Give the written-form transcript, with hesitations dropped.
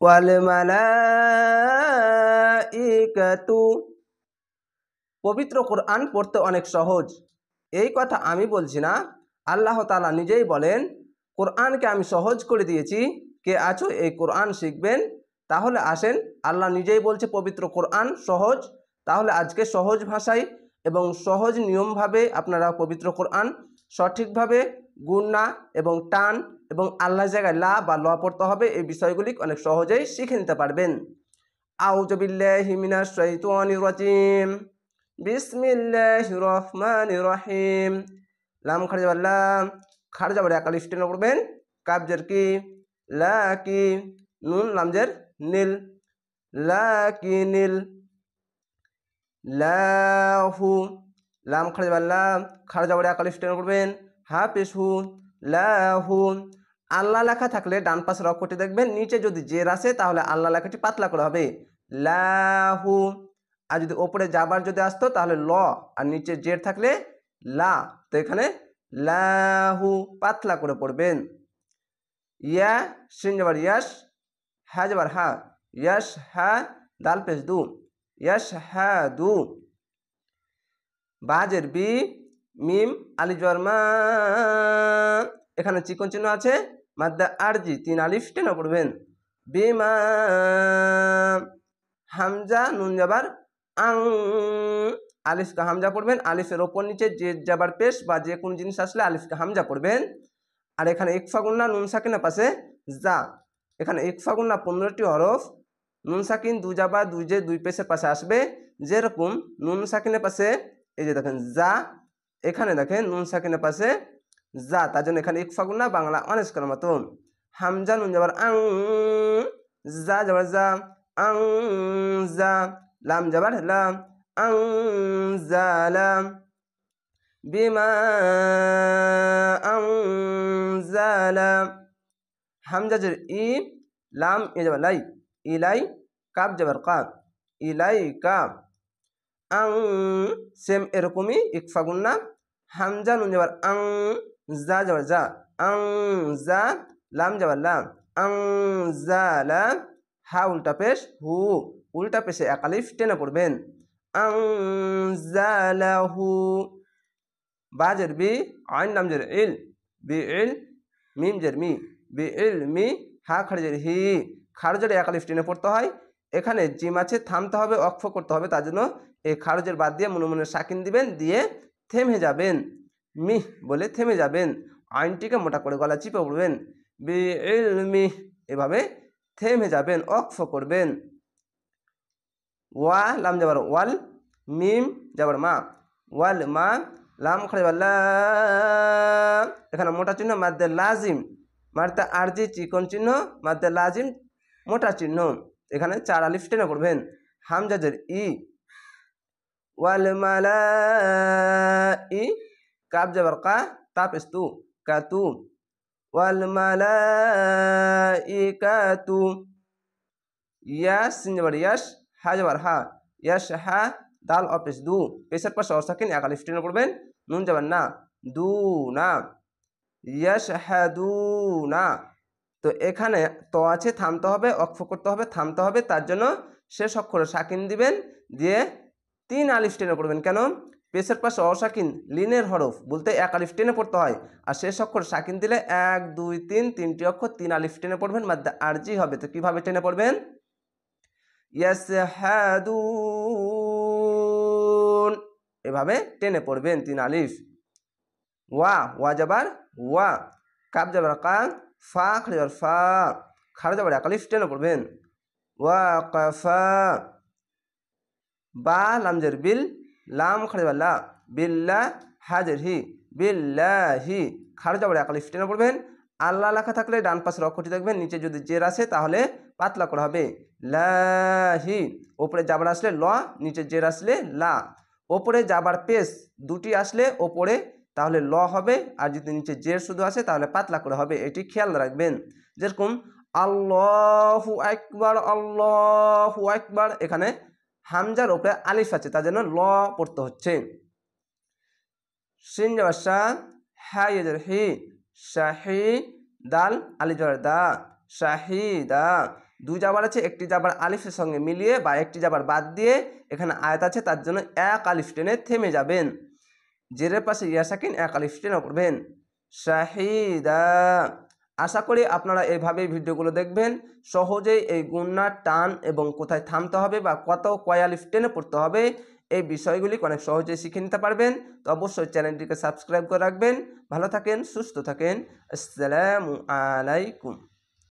ওয়াল মালাইকাতু। পবিত্র কোরআন পড়তে অনেক সহজ, এই কথা আমি বলছি না, আল্লাহ তাআলা নিজেই বলেন কোরআনকে আমি সহজ করে দিয়েছি, কে আছো এই কোরআন শিখবেন? তাহলে আসেন, আল্লাহ নিজেই বলছে পবিত্র কোরআন সহজ। তাহলে আজকে সহজ ভাষায় এবং সহজ নিয়মভাবে আপনারা পবিত্র কোরআন সঠিকভাবে গুণনা এবং টান এবং আল্লাহ জায়গায় লা বা ল পড়তে হবে, এই বিষয়গুলি অনেক সহজেই শিখে নিতে পারবেন। আউযু বিল্লাহি মিনাশ শাইতানির রাজিম। বিসমিল্লাহির রহমানির রহিম। লাম খাড়া যাবার লাম, খাড়া যাবার এক আলিফ টেনে পড়বেন, কাফ জের কি, লা কি, নুন লামজের নীল, লা কি নীল, লাহু। লাম খাড়া যাবার লাম, খাড়া যাবার এক আলিফ টেনে পড়বেন, হা পেশ হু, লাহু। আল্লাহ লেখা থাকলে ডান পাশের অক্ষরটি দেখবেন নিচে যদি জের আসে তাহলে আল্লাহ লেখাটি পাতলা করে হবে, লাহু। আর যদি ওপরে যাবার যদি আসতো তাহলে ল, আর নিচে জের থাকলে লা, তো এখানে লাহু পাতলা করে পড়বেন। ইয়া শিন যাবার ইয়াস, হা যাবার হা, ইয়াস হা, দাল পেশ দু, ইয়াস হা দু। বাজের বি, মিম আলিফ জবর মা, এখানে চিকন চিহ্ন আছে, মাদ্দা আরজি তিন আলিফ টেনে পড়বেন, বিমা। হামজা নুন যাবার আং, আলিফকে হামজা পড়বেন, আলিফের ওপর নিচে যে যাবার পেশ বা যে কোনো জিনিস আসলে আলিফকে হামজা পড়বেন। আর এখানে ইকফা গুন্না নুন সাকিনের পাশে যা, এখানে ইকফা গুন্না 15টি হরফ, নুন সাকিন দু যাবা দুই যে দুই পেশের পাশে আসবে, যেরকম নুন সাকিনের পাশে এই যে দেখেন যা, এখানে দেখেন নুন সাকিনের পাশে যা, তার জন্য এখানে ইকফা গুন্না বাংলা অনেস করার মতন। হামজা নুন যাবার আং, যা যাবার যা, আং যা, লাম যাবার লাম, আং যা লাম, বিমা আং যা লাম। হামজা জের ই, লাম এ যাবার লাই, ইলাই, কাপ যাবার কাপ, ইলাই কাপ, আং। সেম এরকমই ইকফা গুন্না, হামজা নুন যাবার আং, যা যাবার যা, আং যা, লাম যাবার লাম, আং যা লাম, হা উল্টা পেশ হু, উল্টা পেশে এক আলিফ টেনে পড়বেন, আং যা লাহু। বাজের বি, আইন লাম জের ইল, বি ইল, মিম জের মি, বি ইল মি, হা খাড়জের হি, খারজের এক আলিফ টেনে পড়তে হয়। এখানে জিম আছে, থামতে হবে, অক্ফ করতে হবে, তার জন্য এই খারজের বাদ দিয়ে মনে মনে সাকিন দিবেন, দিয়ে থেমে যাবেন, মিহ বলে থেমে যাবেন, আইনটিকে মোটা করে গলা চিপে পড়বেন, বি ইল মি, এভাবে থেমে যাবেন, অক্ফ করবেন। ওয়া লাম যাবার ওয়াল, মিম যাবার মা, ওয়াল মা, লাম খাড়া যাবার লাম, এখানে মোটা চিহ্ন মাদ্দে লাজিম, মাদ্দে আরজি চিকন চিহ্ন, মাদ্দে লাজিম মোটা চিহ্ন, এখানে চার আলিফ টেনে পড়বেন। হামজা জের ই, ওয়াল মালাই, কাব যাবার কা, তা পেশ তু, কাতু, ওয়াল মালাইকাতু। ইয়াস সিন যাবার ইয়াস, হা যাবার হা, ইয়াস হা, দাল অপেশ দু, পেশের পাশে অসাকিন এক আলিফ টেনে পড়বেন, নুন যাবার না, দু না, ইয়াস হা দু না। তো এখানে তো আছে, থামতে হবে, অক্ফ করতে হবে, থামতে হবে, তার জন্য শেষ অক্ষরে সাকিন দিবেন, দিয়ে তিন আলিফ টেনে পড়বেন। কেন? পেশের পাশে অসাকিন লিনের হরফ বলতে এক আলিফ টেনে পড়তে হয়, আর শেষ অক্ষর সাকিন দিলে এক দুই তিন, তিনটি অক্ষর তিন আলিফ টেনে পড়বেন, মাদ্দা আরজি হবে। তো কিভাবে টেনে পড়বেন? ইয়াসহাদুন, এভাবে টেনে পড়বেন তিন আলিফ। ওয়া, ওয়া যাবার ওয়া, কাপ যাবার কা, ফা খাড়া যাবার ফা, খাড়া যাবার এক আলিফ টেনে পড়বেন, ওয়া কাফা। বা লামজের বিল, লাম খাড়া যাবার লা, বিল্লা, হাজের হি, বিল্লাহি, খাড়া যাবার এক আলিফ টেনে পড়বেন। আল্লাহ লেখা থাকলে ডান পাশের অক্ষরটি দেখবেন নিচে যদি জের আসে তাহলে পাতলা করা হবে, লাহি। ওপরে যাবার আসলে ল, নিচে জের আসলে লা। ওপরে যাবার পেশ দুটি আসলে ওপরে তাহলে ল হবে, আর যদি নিচে জের শুধু আসে তাহলে পাতলা করে হবে, এটি খেয়াল রাখবেন। যেরকম আল্লাহু আকবার, আল্লাহু আকবার, এখানে হামজার ওপরে আলিফ আছে, তার জন্য ল পড়তে হচ্ছে। শিন যাবার শা, হা ইয়ের হি, শাহি, দাল আলিফ যাবার দা, শাহিদা, দুই জাবার আছে, একটি জাবার আলিফের সঙ্গে মিলিয়ে বা একটি জাবার বাদ দিয়ে এখানে আয়াত আছে, তার জন্য এক আলিফ টেনে থেমে যাবেন। জেরের পাশে ইয়া সাকিন এক আলিফ টেনে পড়বেন শাহিদা। আশা করি আপনারা এইভাবেই ভিডিওগুলো দেখবেন, সহজেই এই গুন্না, টান এবং কোথায় থামতে হবে বা কয় আলিফ টেনে পড়তে হবে এই বিষয়গুলি অনেক সহজেই শিখে নিতে পারবেন। তো অবশ্যই চ্যানেলটিকে সাবস্ক্রাইব করে রাখবেন। ভালো থাকেন, সুস্থ থাকেন। আসসালামু আলাইকুম।